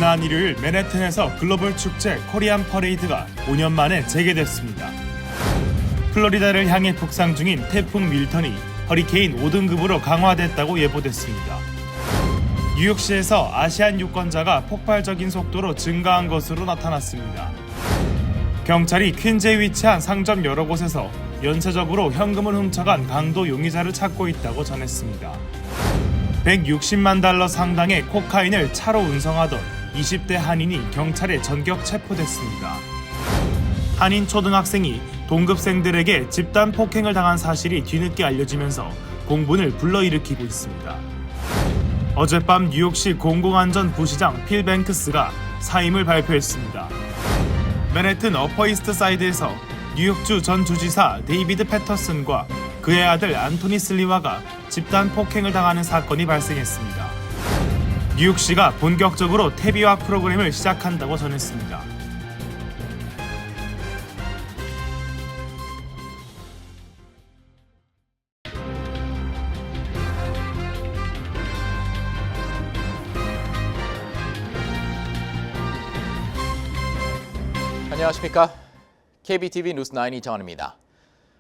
지난 일요일 맨해튼에서 글로벌 축제 코리안 퍼레이드가 5년 만에 재개됐습니다. 플로리다를 향해 북상 중인 태풍 밀턴이 허리케인 5등급으로 강화됐다고 예보됐습니다. 뉴욕시에서 아시안 유권자가 폭발적인 속도로 증가한 것으로 나타났습니다. 경찰이 퀸즈에 위치한 상점 여러 곳에서 연쇄적으로 현금을 훔쳐간 강도 용의자를 찾고 있다고 전했습니다. 160만 달러 상당의 코카인을 차로 운송하던 20대 한인이 경찰에 전격 체포됐습니다. 한인 초등학생이 동급생들에게 집단 폭행을 당한 사실이 뒤늦게 알려지면서 공분을 불러일으키고 있습니다. 어젯밤 뉴욕시 공공안전부시장 필 뱅크스가 사임을 발표했습니다. 맨해튼 어퍼이스트 사이드에서 뉴욕주 전 주지사 데이비드 패터슨과 그의 아들 안토니 슬리와가 집단 폭행을 당하는 사건이 발생했습니다. 뉴욕시가 본격적으로 태비화 프로그램을 시작한다고 전했습니다. 안녕하십니까? KBTV 뉴스9 이정환입니다.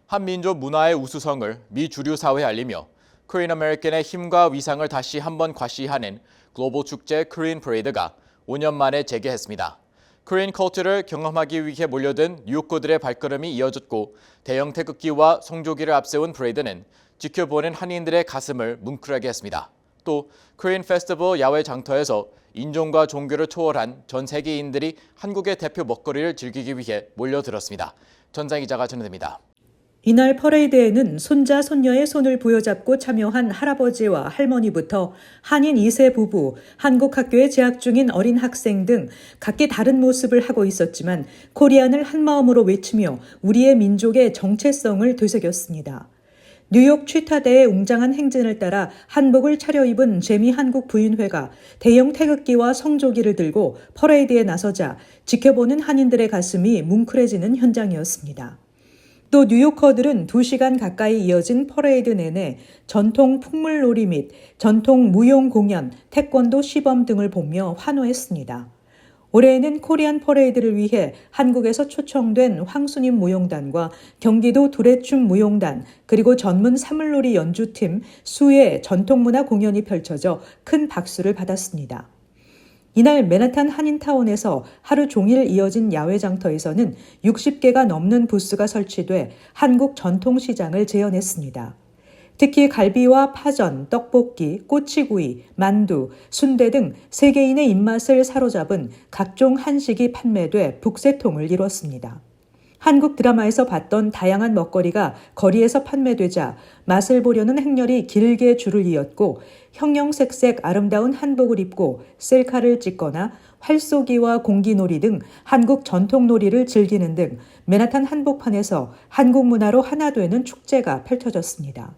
한민족 문화의 우수성을 미 주류 사회에 알리며 코리안 아메리칸의 힘과 위상을 다시 한번 과시하는 글로벌 축제 코리안 퍼레이드가 5년 만에 재개했습니다. 코리안 컬처를 경험하기 위해 몰려든 뉴욕커들의 발걸음이 이어졌고 대형 태극기와 성조기를 앞세운 퍼레이드는 지켜보는 한인들의 가슴을 뭉클하게 했습니다. 또 코리안 페스티벌 야외 장터에서 인종과 종교를 초월한 전 세계인들이 한국의 대표 먹거리를 즐기기 위해 몰려들었습니다. 전상 기자가 전해드립니다. 이날 퍼레이드에는 손자, 손녀의 손을 부여잡고 참여한 할아버지와 할머니부터 한인 2세 부부, 한국 학교에 재학 중인 어린 학생 등 각기 다른 모습을 하고 있었지만 코리안을 한마음으로 외치며 우리의 민족의 정체성을 되새겼습니다. 뉴욕 취타대의 웅장한 행진을 따라 한복을 차려입은 재미 한국 부인회가 대형 태극기와 성조기를 들고 퍼레이드에 나서자 지켜보는 한인들의 가슴이 뭉클해지는 현장이었습니다. 또 뉴요커들은 2시간 가까이 이어진 퍼레이드 내내 전통 풍물놀이 및 전통 무용 공연, 태권도 시범 등을 보며 환호했습니다. 올해에는 코리안 퍼레이드를 위해 한국에서 초청된 황수님 무용단과 경기도 두레춤 무용단 그리고 전문 사물놀이 연주팀 수의 전통문화 공연이 펼쳐져 큰 박수를 받았습니다. 이날 맨하탄 한인타운에서 하루 종일 이어진 야외 장터에서는 60개가 넘는 부스가 설치돼 한국 전통시장을 재현했습니다. 특히 갈비와 파전, 떡볶이, 꼬치구이, 만두, 순대 등 세계인의 입맛을 사로잡은 각종 한식이 판매돼 북새통을 이뤘습니다. 한국 드라마에서 봤던 다양한 먹거리가 거리에서 판매되자 맛을 보려는 행렬이 길게 줄을 이었고 형형색색 아름다운 한복을 입고 셀카를 찍거나 활쏘기와 공기놀이 등 한국 전통놀이를 즐기는 등 맨하탄 한복판에서 한국 문화로 하나 되는 축제가 펼쳐졌습니다.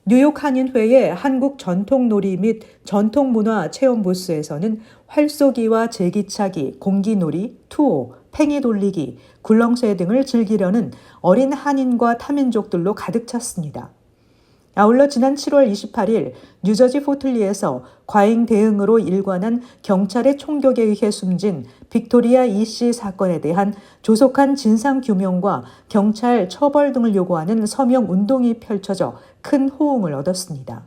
뉴욕 한인회의 한국 전통놀이 및 전통문화 체험 부스에서는 활쏘기와 제기차기, 공기놀이, 투호, 팽이 돌리기, 굴렁쇠 등을 즐기려는 어린 한인과 타민족들로 가득 찼습니다. 아울러 지난 7월 28일 뉴저지 포틀리에서 과잉 대응으로 일관한 경찰의 총격에 의해 숨진 빅토리아 이씨 사건에 대한 조속한 진상규명과 경찰 처벌 등을 요구하는 서명 운동이 펼쳐져 큰 호응을 얻었습니다.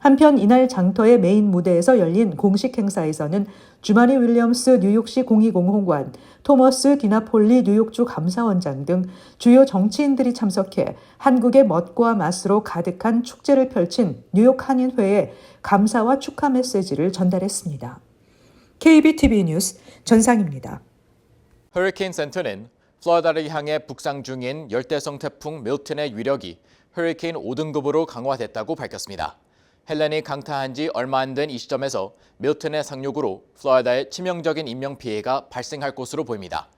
한편 이날 장터의 메인 무대에서 열린 공식 행사에서는 주마리 윌리엄스 뉴욕시 공익공헌관, 토머스 디나폴리 뉴욕주 감사원장 등 주요 정치인들이 참석해 한국의 멋과 맛으로 가득한 축제를 펼친 뉴욕 한인회에 감사와 축하 메시지를 전달했습니다. KBTV 뉴스 전상입니다. 허리케인 센터는 플로리다를 향해 북상 중인 열대성 태풍 밀턴의 위력이 허리케인 5등급으로 강화됐다고 밝혔습니다. 헬렌이 강타한 지 얼마 안 된 이 시점에서 밀턴의 상륙으로 플로리다에 치명적인 인명피해가 발생할 것으로 보입니다.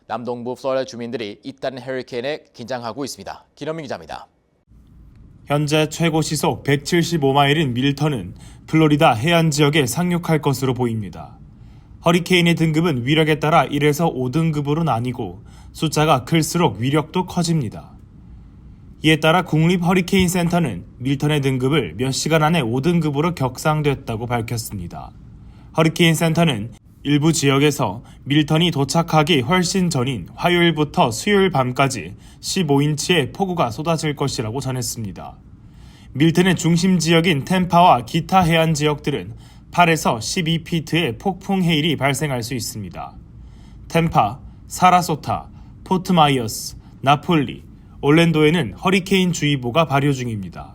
남동부 플로리다 주민들이 잇따른 허리케인에 긴장하고 있습니다. 김현민 기자입니다. 현재 최고 시속 175마일인 밀턴은 플로리다 해안 지역에 상륙할 것으로 보입니다. 허리케인의 등급은 위력에 따라 1에서 5등급으로 나뉘고 숫자가 클수록 위력도 커집니다. 이에 따라 국립 허리케인 센터는 밀턴의 등급을 몇 시간 안에 5등급으로 격상됐다고 밝혔습니다. 허리케인 센터는 일부 지역에서 밀턴이 도착하기 훨씬 전인 화요일부터 수요일 밤까지 15인치의 폭우가 쏟아질 것이라고 전했습니다. 밀턴의 중심 지역인 템파와 기타 해안 지역들은 8에서 12피트의 폭풍 해일이 발생할 수 있습니다. 템파, 사라소타, 포트마이어스, 나폴리, 올랜도에는 허리케인 주의보가 발효 중입니다.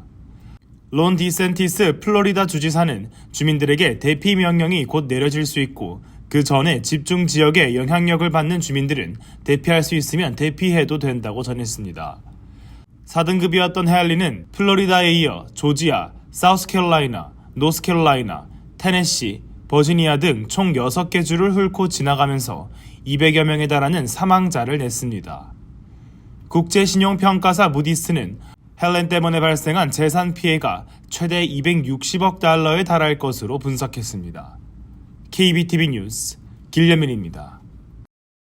론 디센티스 플로리다 주지사는 주민들에게 대피 명령이 곧 내려질 수 있고 그 전에 집중 지역에 영향력을 받는 주민들은 대피할 수 있으면 대피해도 된다고 전했습니다. 4등급이었던 해알리는 플로리다에 이어 조지아, 사우스캐롤라이나, 노스캐롤라이나, 테네시, 버지니아 등 총 6개 주를 훑고 지나가면서 200여 명에 달하는 사망자를 냈습니다. 국제신용평가사 무디스는 헬렌 때문에 발생한 재산 피해가 최대 260억 달러에 달할 것으로 분석했습니다. KBTV 뉴스 길려민입니다.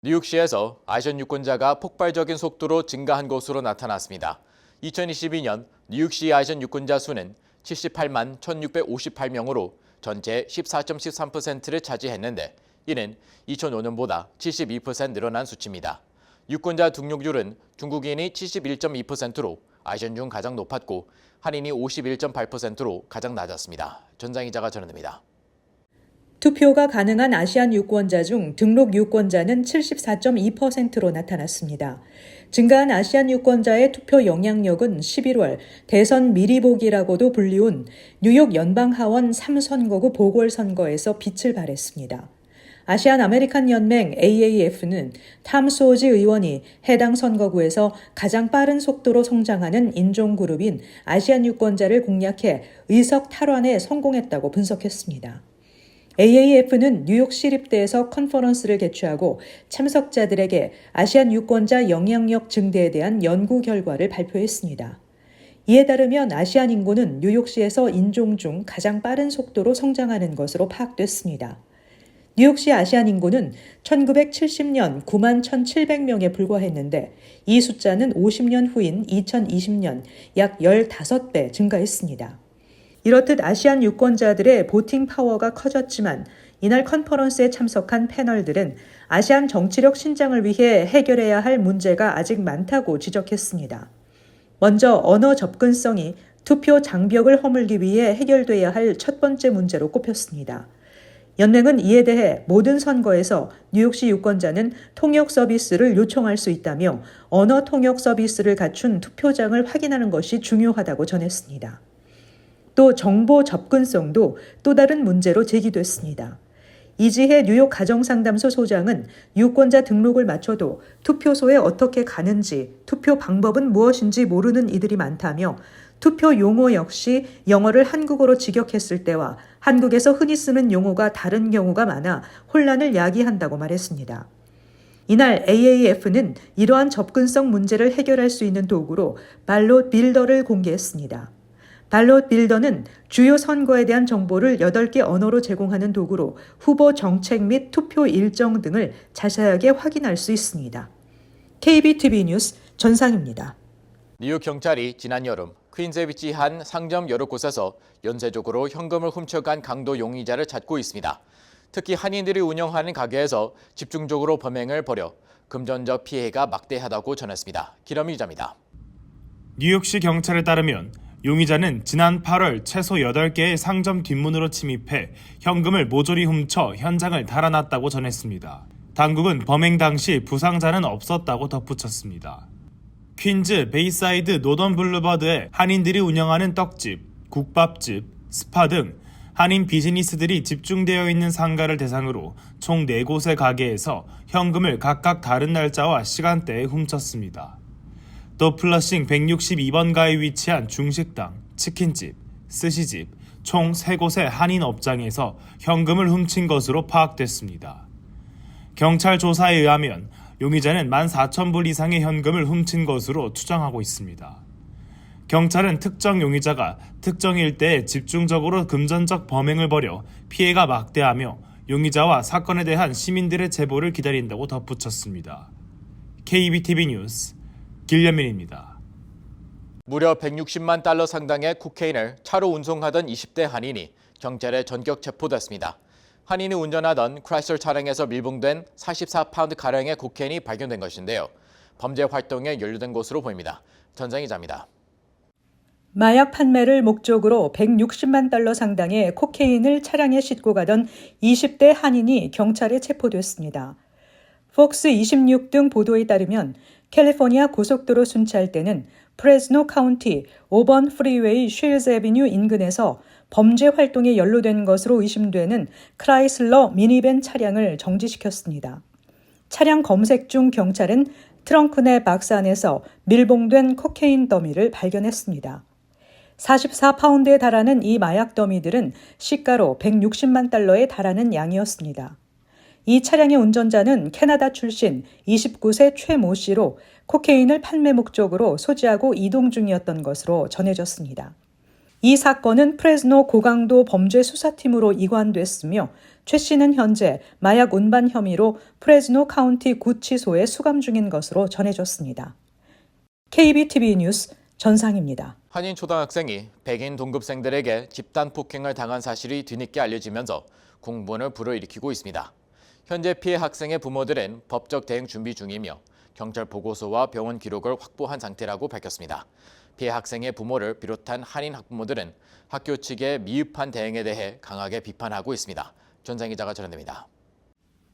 뉴욕시에서 아시안 유권자가 폭발적인 속도로 증가한 것으로 나타났습니다. 2022년 뉴욕시 아시안 유권자 수는 78만 1,658명으로 전체 14.13%를 차지했는데 이는 2005년보다 72% 늘어난 수치입니다. 유권자 등록률은 중국인이 71.2%로 아시안 중 가장 높았고 한인이 51.8%로 가장 낮았습니다. 전장 기자가 전해드립니다. 투표가 가능한 아시안 유권자 중 등록 유권자는 74.2%로 나타났습니다. 증가한 아시안 유권자의 투표 영향력은 11월 대선 미리보기라고도 불리운 뉴욕 연방하원 3선거구 보궐선거에서 빛을 발했습니다. 아시안 아메리칸 연맹 AAF는 탐 소지 의원이 해당 선거구에서 가장 빠른 속도로 성장하는 인종그룹인 아시안 유권자를 공략해 의석 탈환에 성공했다고 분석했습니다. AAF는 뉴욕 시립대에서 컨퍼런스를 개최하고 참석자들에게 아시안 유권자 영향력 증대에 대한 연구 결과를 발표했습니다. 이에 따르면 아시안 인구는 뉴욕시에서 인종 중 가장 빠른 속도로 성장하는 것으로 파악됐습니다. 뉴욕시 아시안 인구는 1970년 9만 1,700명에 불과했는데 이 숫자는 50년 후인 2020년 약 15배 증가했습니다. 이렇듯 아시안 유권자들의 보팅 파워가 커졌지만 이날 컨퍼런스에 참석한 패널들은 아시안 정치력 신장을 위해 해결해야 할 문제가 아직 많다고 지적했습니다. 먼저 언어 접근성이 투표 장벽을 허물기 위해 해결돼야 할 첫 번째 문제로 꼽혔습니다. 연맹은 이에 대해 모든 선거에서 뉴욕시 유권자는 통역 서비스를 요청할 수 있다며 언어 통역 서비스를 갖춘 투표장을 확인하는 것이 중요하다고 전했습니다. 또 정보 접근성도 또 다른 문제로 제기됐습니다. 이지혜 뉴욕 가정상담소 소장은 유권자 등록을 마쳐도 투표소에 어떻게 가는지, 투표 방법은 무엇인지 모르는 이들이 많다며 투표 용어 역시 영어를 한국어로 직역했을 때와 한국에서 흔히 쓰는 용어가 다른 경우가 많아 혼란을 야기한다고 말했습니다. 이날 AAF는 이러한 접근성 문제를 해결할 수 있는 도구로 발롯 빌더를 공개했습니다. 발롯 빌더는 주요 선거에 대한 정보를 8개 언어로 제공하는 도구로 후보 정책 및 투표 일정 등을 자세하게 확인할 수 있습니다. KBTV 뉴스 전상입니다. 뉴욕 경찰이 지난 여름 퀸즈에 위치한 상점 여러 곳에서 연쇄적으로 현금을 훔쳐간 강도 용의자를 찾고 있습니다. 특히 한인들이 운영하는 가게에서 집중적으로 범행을 벌여 금전적 피해가 막대하다고 전했습니다. 기러미 기자입니다. 뉴욕시 경찰에 따르면 용의자는 지난 8월 최소 8개의 상점 뒷문으로 침입해 현금을 모조리 훔쳐 현장을 달아났다고 전했습니다. 당국은 범행 당시 부상자는 없었다고 덧붙였습니다. 퀸즈 베이사이드 노던 블루버드에 한인들이 운영하는 떡집, 국밥집, 스파 등 한인 비즈니스들이 집중되어 있는 상가를 대상으로 총 4곳의 가게에서 현금을 각각 다른 날짜와 시간대에 훔쳤습니다. 또 플러싱 162번가에 위치한 중식당, 치킨집, 스시집 총 3곳의 한인 업장에서 현금을 훔친 것으로 파악됐습니다. 경찰 조사에 의하면 용의자는 14,000불 이상의 현금을 훔친 것으로 추정하고 있습니다. 경찰은 특정 용의자가 특정 일대에 집중적으로 금전적 범행을 벌여 피해가 막대하며 용의자와 사건에 대한 시민들의 제보를 기다린다고 덧붙였습니다. KBTV 뉴스 길려민입니다. 무려 160만 달러 상당의 코케인을 차로 운송하던 20대 한인이 경찰에 전격 체포됐습니다. 한인이 운전하던 크라이슬러 차량에서 밀봉된 44파운드가량의 코케인이 발견된 것인데요. 범죄 활동에 연루된 것으로 보입니다. 전장 기자입니다. 마약 판매를 목적으로 160만 달러 상당의 코케인을 차량에 싣고 가던 20대 한인이 경찰에 체포됐습니다. 폭스 26 등 보도에 따르면 캘리포니아 고속도로 순찰 때는 프레스노 카운티 5번 프리웨이 쉴즈 애비뉴 인근에서 범죄 활동에 연루된 것으로 의심되는 크라이슬러 미니밴 차량을 정지시켰습니다. 차량 검색 중 경찰은 트렁크 내 박스 안에서 밀봉된 코케인 더미를 발견했습니다. 44파운드에 달하는 이 마약 더미들은 시가로 160만 달러에 달하는 양이었습니다. 이 차량의 운전자는 캐나다 출신 29세 최모 씨로 코케인을 판매 목적으로 소지하고 이동 중이었던 것으로 전해졌습니다. 이 사건은 프레스노 고강도 범죄 수사팀으로 이관됐으며 최 씨는 현재 마약 운반 혐의로 프레스노 카운티 구치소에 수감 중인 것으로 전해졌습니다. KBTV 뉴스 전상입니다. 한인 초등학생이 백인 동급생들에게 집단 폭행을 당한 사실이 뒤늦게 알려지면서 공분을 불어일으키고 있습니다. 현재 피해 학생의 부모들은 법적 대응 준비 중이며 경찰 보고서와 병원 기록을 확보한 상태라고 밝혔습니다. 피해 학생의 부모를 비롯한 한인 학부모들은 학교 측의 미흡한 대응에 대해 강하게 비판하고 있습니다. 전상 기자가 전해드립니다.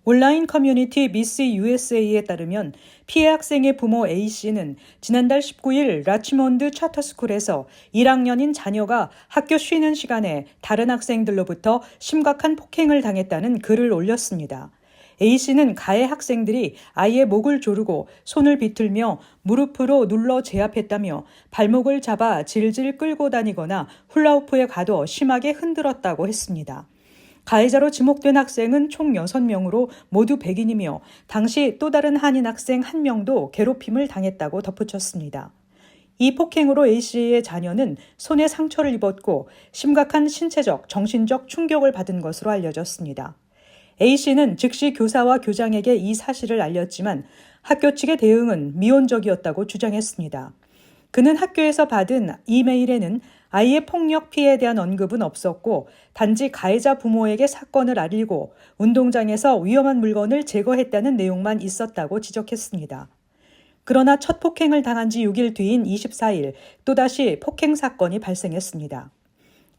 온라인 커뮤니티 미스 USA에 따르면 피해 학생의 부모 A씨는 지난달 19일 라치몬드 차터스쿨에서 1학년인 자녀가 학교 쉬는 시간에 다른 학생들로부터 심각한 폭행을 당했다는 글을 올렸습니다. A씨는 가해 학생들이 아이의 목을 조르고 손을 비틀며 무릎으로 눌러 제압했다며 발목을 잡아 질질 끌고 다니거나 훌라후프에 가둬 심하게 흔들었다고 했습니다. 가해자로 지목된 학생은 총 6명으로 모두 백인이며 당시 또 다른 한인 학생 1명도 괴롭힘을 당했다고 덧붙였습니다. 이 폭행으로 A씨의 자녀는 손에 상처를 입었고 심각한 신체적, 정신적 충격을 받은 것으로 알려졌습니다. A씨는 즉시 교사와 교장에게 이 사실을 알렸지만 학교 측의 대응은 미온적이었다고 주장했습니다. 그는 학교에서 받은 이메일에는 아이의 폭력 피해에 대한 언급은 없었고 단지 가해자 부모에게 사건을 알리고 운동장에서 위험한 물건을 제거했다는 내용만 있었다고 지적했습니다. 그러나 첫 폭행을 당한 지 6일 뒤인 24일 또다시 폭행 사건이 발생했습니다.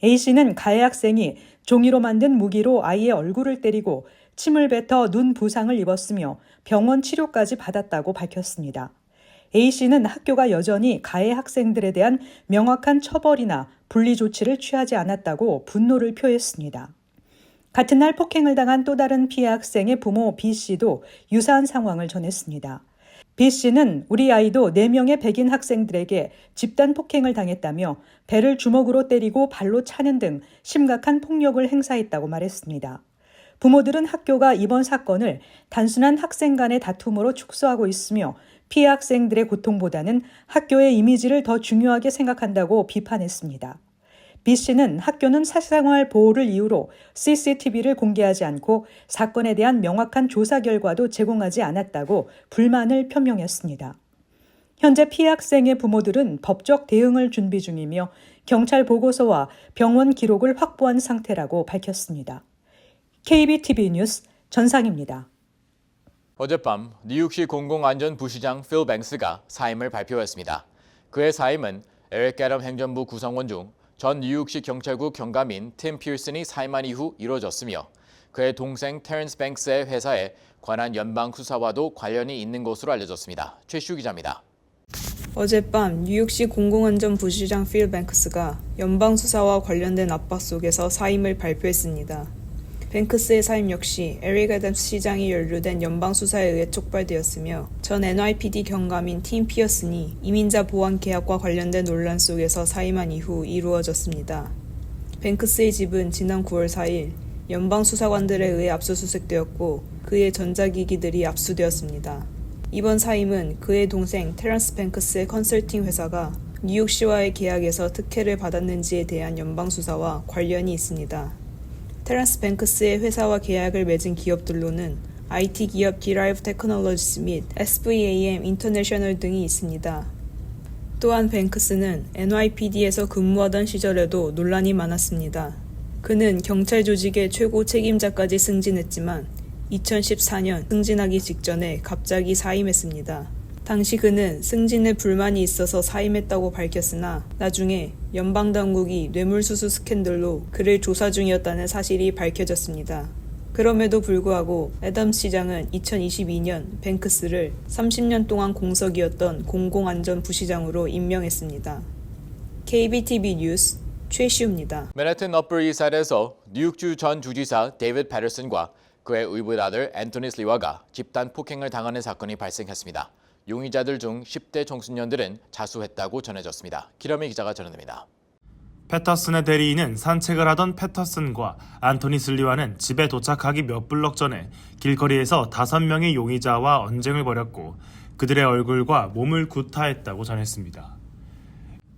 A씨는 가해 학생이 종이로 만든 무기로 아이의 얼굴을 때리고 침을 뱉어 눈 부상을 입었으며 병원 치료까지 받았다고 밝혔습니다. A씨는 학교가 여전히 가해 학생들에 대한 명확한 처벌이나 분리 조치를 취하지 않았다고 분노를 표했습니다. 같은 날 폭행을 당한 또 다른 피해 학생의 부모 B씨도 유사한 상황을 전했습니다. B씨는 우리 아이도 4명의 백인 학생들에게 집단 폭행을 당했다며 배를 주먹으로 때리고 발로 차는 등 심각한 폭력을 행사했다고 말했습니다. 부모들은 학교가 이번 사건을 단순한 학생 간의 다툼으로 축소하고 있으며 피해 학생들의 고통보다는 학교의 이미지를 더 중요하게 생각한다고 비판했습니다. B씨는 학교는 사생활 보호를 이유로 CCTV를 공개하지 않고 사건에 대한 명확한 조사 결과도 제공하지 않았다고 불만을 표명했습니다. 현재 피해 학생의 부모들은 법적 대응을 준비 중이며 경찰 보고서와 병원 기록을 확보한 상태라고 밝혔습니다. KBTV 뉴스 전상입니다. 어젯밤 뉴욕시 공공안전부시장 필 뱅스가 사임을 발표했습니다. 그의 사임은 에릭 애덤 행정부 구성원 중 전 뉴욕시 경찰국 경감인 팀 피어슨이 사임한 이후 이뤄졌으며 그의 동생 테런스 뱅스의 회사에 관한 연방 수사와도 관련이 있는 것으로 알려졌습니다. 최시우 기자입니다. 어젯밤 뉴욕시 공공안전부시장 필 뱅크스가 연방 수사와 관련된 압박 속에서 사임을 발표했습니다. 뱅크스의 사임 역시 에릭 애덤스 시장이 연루된 연방 수사에 의해 촉발되었으며 전 NYPD 경감인 팀 피어슨이 이민자 보안 계약과 관련된 논란 속에서 사임한 이후 이루어졌습니다. 뱅크스의 집은 지난 9월 4일 연방 수사관들에 의해 압수수색되었고 그의 전자기기들이 압수되었습니다. 이번 사임은 그의 동생 테런스 뱅크스의 컨설팅 회사가 뉴욕시와의 계약에서 특혜를 받았는지에 대한 연방 수사와 관련이 있습니다. 테런스 뱅크스의 회사와 계약을 맺은 기업들로는 IT 기업 디라이브 테크놀로지스 및 SVAM 인터내셔널 등이 있습니다. 또한 뱅크스는 NYPD에서 근무하던 시절에도 논란이 많았습니다. 그는 경찰 조직의 최고 책임자까지 승진했지만 2014년 승진하기 직전에 갑자기 사임했습니다. 당시 그는 승진에 불만이 있어서 사임했다고 밝혔으나 나중에 연방당국이 뇌물수수 스캔들로 그를 조사 중이었다는 사실이 밝혀졌습니다. 그럼에도 불구하고 애덤스 시장은 2022년 뱅크스를 30년 동안 공석이었던 공공안전부시장으로 임명했습니다. KBTV 뉴스 최시우입니다. 맨해튼 업버 이사이드에서 뉴욕주 전 주지사 데이비드 패터슨과 그의 의붓 아들 앤토니 슬리와가 집단 폭행을 당하는 사건이 발생했습니다. 용의자들 중 10대 청소년들은 자수했다고 전해졌습니다. 기러미 기자가 전해드립니다. 패터슨의 대리인은 산책을 하던 패터슨과 안토니 슬리와는 집에 도착하기 몇 블럭 전에 길거리에서 5명의 용의자와 언쟁을 벌였고 그들의 얼굴과 몸을 구타했다고 전했습니다.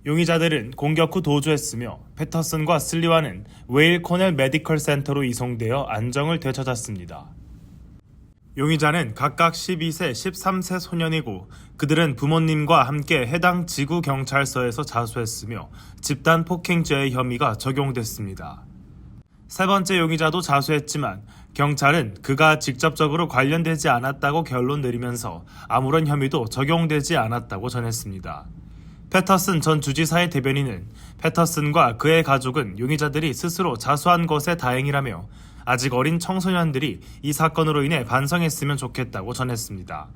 용의자들은 공격 후 도주했으며 패터슨과 슬리와는 웨일 코넬 메디컬 센터로 이송되어 안정을 되찾았습니다. 용의자는 각각 12세, 13세 소년이고 그들은 부모님과 함께 해당 지구 경찰서에서 자수했으며 집단 폭행죄의 혐의가 적용됐습니다. 세 번째 용의자도 자수했지만 경찰은 그가 직접적으로 관련되지 않았다고 결론 내리면서 아무런 혐의도 적용되지 않았다고 전했습니다. 패터슨 전 주지사의 대변인은 패터슨과 그의 가족은 용의자들이 스스로 자수한 것에 다행이라며 아직 어린 청소년들이 이 사건으로 인해 반성했으면 좋겠다고 전했습니다.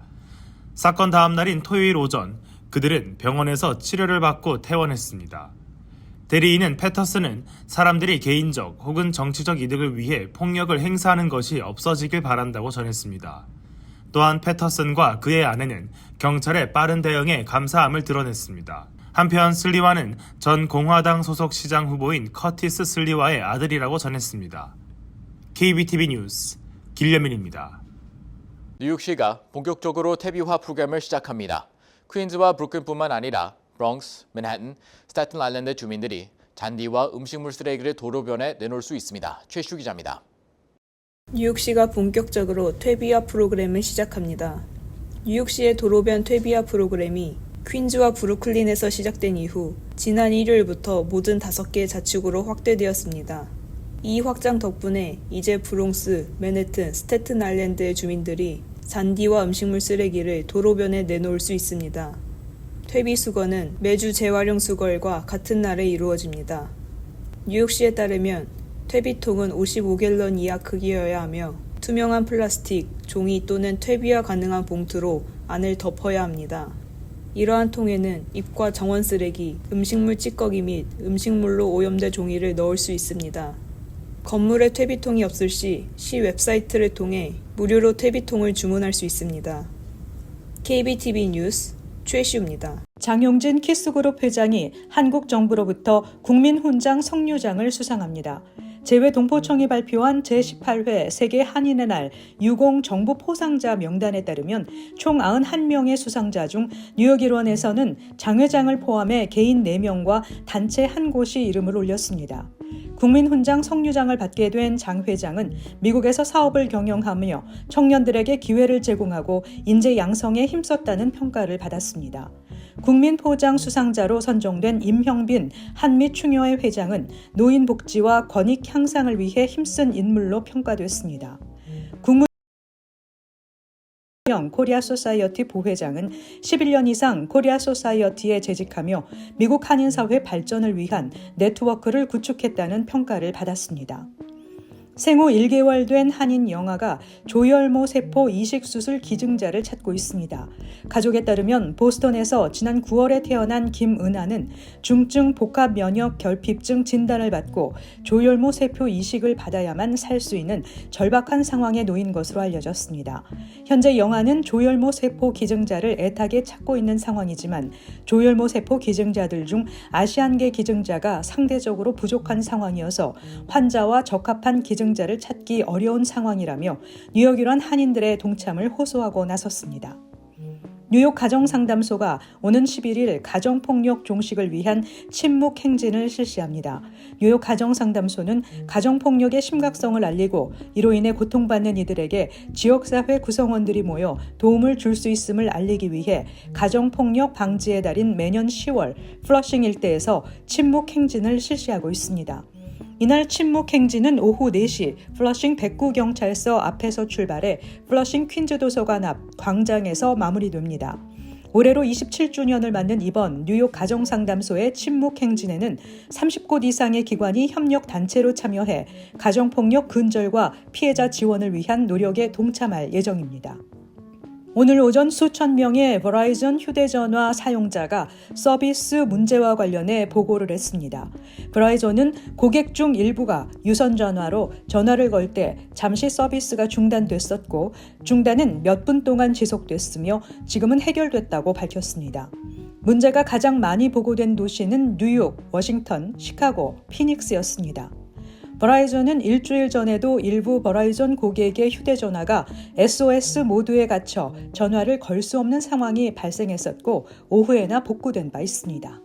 사건 다음 날인 토요일 오전 그들은 병원에서 치료를 받고 퇴원했습니다. 대리인은 패터슨은 사람들이 개인적 혹은 정치적 이득을 위해 폭력을 행사하는 것이 없어지길 바란다고 전했습니다. 또한 패터슨과 그의 아내는 경찰의 빠른 대응에 감사함을 드러냈습니다. 한편 슬리와는 전 공화당 소속 시장 후보인 커티스 슬리와의 아들이라고 전했습니다. KBTV 뉴스 길려민입니다. 뉴욕시가 본격적으로 퇴비화 프로그램을 시작합니다. 퀸즈와 브루클린뿐만 아니라 브롱스, 맨해튼, 스태튼 아일랜드 주민들이 잔디와 음식물 쓰레기를 도로변에 내놓을 수 있습니다. 최슈 기자입니다. 뉴욕시가 본격적으로 퇴비화 프로그램을 시작합니다. 뉴욕시의 도로변 퇴비화 프로그램이 퀸즈와 브루클린에서 시작된 이후 지난 일요일부터 모든 5개 자치구로 확대되었습니다. 이 확장 덕분에 이제 브롱스, 맨해튼, 스태튼 아일랜드의 주민들이 잔디와 음식물 쓰레기를 도로변에 내놓을 수 있습니다. 퇴비 수거는 매주 재활용 수거일과 같은 날에 이루어집니다. 뉴욕시에 따르면 퇴비통은 55갤런 이하 크기여야 하며 투명한 플라스틱, 종이 또는 퇴비화 가능한 봉투로 안을 덮어야 합니다. 이러한 통에는 잎과 정원 쓰레기, 음식물 찌꺼기 및 음식물로 오염된 종이를 넣을 수 있습니다. 건물에 퇴비통이 없을 시 웹사이트를 통해 무료로 퇴비통을 주문할 수 있습니다. KBTV 뉴스 최시우입니다. 장용진 키스그룹 회장이 한국 정부로부터 국민훈장 석류장을 수상합니다. 재외동포청이 발표한 제18회 세계 한인의 날 유공 정부 포상자 명단에 따르면 총 91명의 수상자 중 뉴욕 일원에서는 장 회장을 포함해 개인 4명과 단체 1곳이 이름을 올렸습니다. 국민훈장 석류장을 받게 된 장 회장은 미국에서 사업을 경영하며 청년들에게 기회를 제공하고 인재 양성에 힘썼다는 평가를 받았습니다. 국민포장 수상자로 선정된 임형빈 한미충여회 회장은 노인 복지와 권익 향상을 위해 힘쓴 인물로 평가됐습니다. 코리아 소사이어티 부회장은 11년 이상 코리아 소사이어티에 재직하며 미국 한인사회 발전을 위한 네트워크를 구축했다는 평가를 받았습니다. 생후 1개월 된 한인 영아가 조혈모 세포 이식 수술 기증자를 찾고 있습니다. 가족에 따르면 보스턴에서 지난 9월에 태어난 김은하는 중증 복합 면역 결핍증 진단을 받고 조혈모 세포 이식을 받아야만 살 수 있는 절박한 상황에 놓인 것으로 알려졌습니다. 현재 영아는 조혈모 세포 기증자를 애타게 찾고 있는 상황이지만 조혈모 세포 기증자들 중 아시안계 기증자가 상대적으로 부족한 상황이어서 환자와 적합한 기증자를 찾기 어려운 상황이라며 뉴욕 일원 한인들의 동참을 호소하고 나섰습니다. 뉴욕 가정상담소가 오는 11일 가정폭력 종식을 위한 침묵 행진을 실시합니다. 뉴욕 가정상담소는 가정폭력의 심각성을 알리고 이로 인해 고통받는 이들에게 지역사회 구성원들이 모여 도움을 줄 수 있음을 알리기 위해 가정폭력 방지의 달인 매년 10월 플러싱 일대에서 침묵 행진을 실시하고 있습니다. 이날 침묵 행진은 오후 4시 플러싱 백구경찰서 앞에서 출발해 플러싱 퀸즈 도서관 앞 광장에서 마무리됩니다. 올해로 27주년을 맞는 이번 뉴욕 가정상담소의 침묵 행진에는 30곳 이상의 기관이 협력 단체로 참여해 가정폭력 근절과 피해자 지원을 위한 노력에 동참할 예정입니다. 오늘 오전 수천 명의 버라이즌 휴대전화 사용자가 서비스 문제와 관련해 보고를 했습니다. 버라이즌은 고객 중 일부가 유선 전화로 전화를 걸 때 잠시 서비스가 중단됐었고 중단은 몇 분 동안 지속됐으며 지금은 해결됐다고 밝혔습니다. 문제가 가장 많이 보고된 도시는 뉴욕, 워싱턴, 시카고, 피닉스였습니다. 버라이즌은 일주일 전에도 일부 버라이즌 고객의 휴대전화가 SOS 모드에 갇혀 전화를 걸 수 없는 상황이 발생했었고 오후에나 복구된 바 있습니다.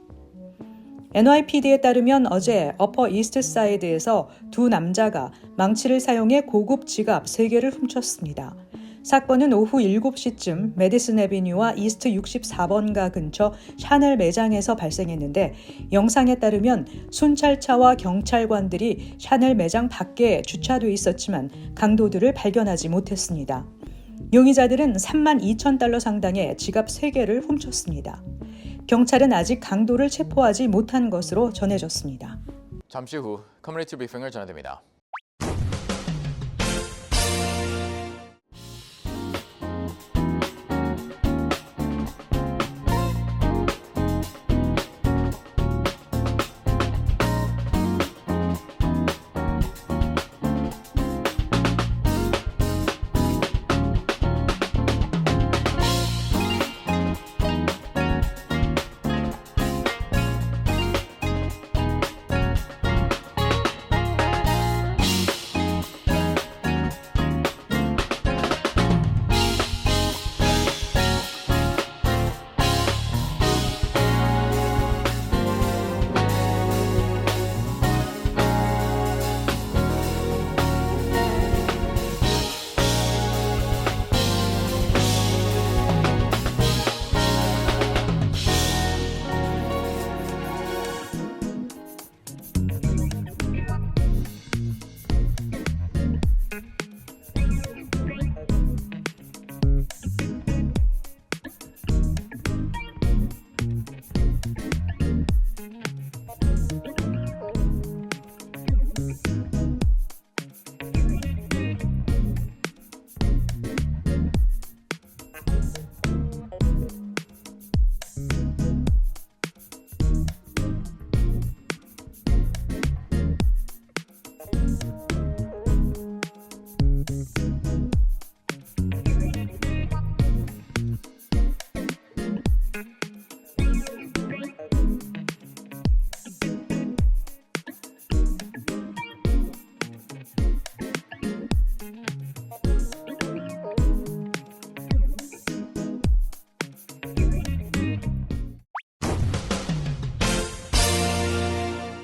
NYPD에 따르면 어제 어퍼 이스트 사이드에서 두 남자가 망치를 사용해 고급 지갑 3개를 훔쳤습니다. 사건은 오후 7시쯤 메디슨 애비뉴와 이스트 64번가 근처 샤넬 매장에서 발생했는데 영상에 따르면 순찰차와 경찰관들이 샤넬 매장 밖에 주차돼 있었지만 강도들을 발견하지 못했습니다. 용의자들은 32,000달러 상당의 지갑 3개를 훔쳤습니다. 경찰은 아직 강도를 체포하지 못한 것으로 전해졌습니다. 잠시 후 커뮤니티 브리핑을 전해드립니다.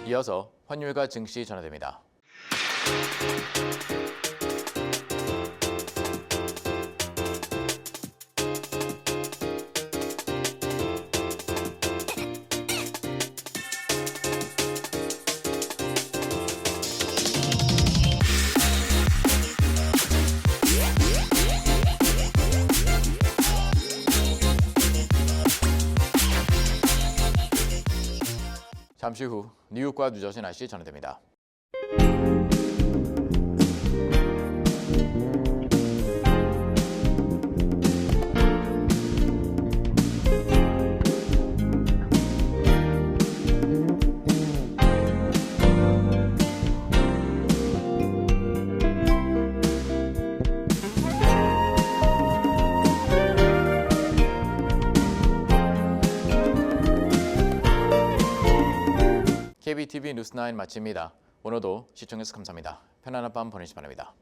이어서 환율과 증시 전해드립니다. 잠시 후 뉴욕과 뉴저지 날씨 전해드립니다. KBTV 뉴스9 마칩니다. 오늘도 시청해주셔서 감사합니다. 편안한 밤 보내시기 바랍니다.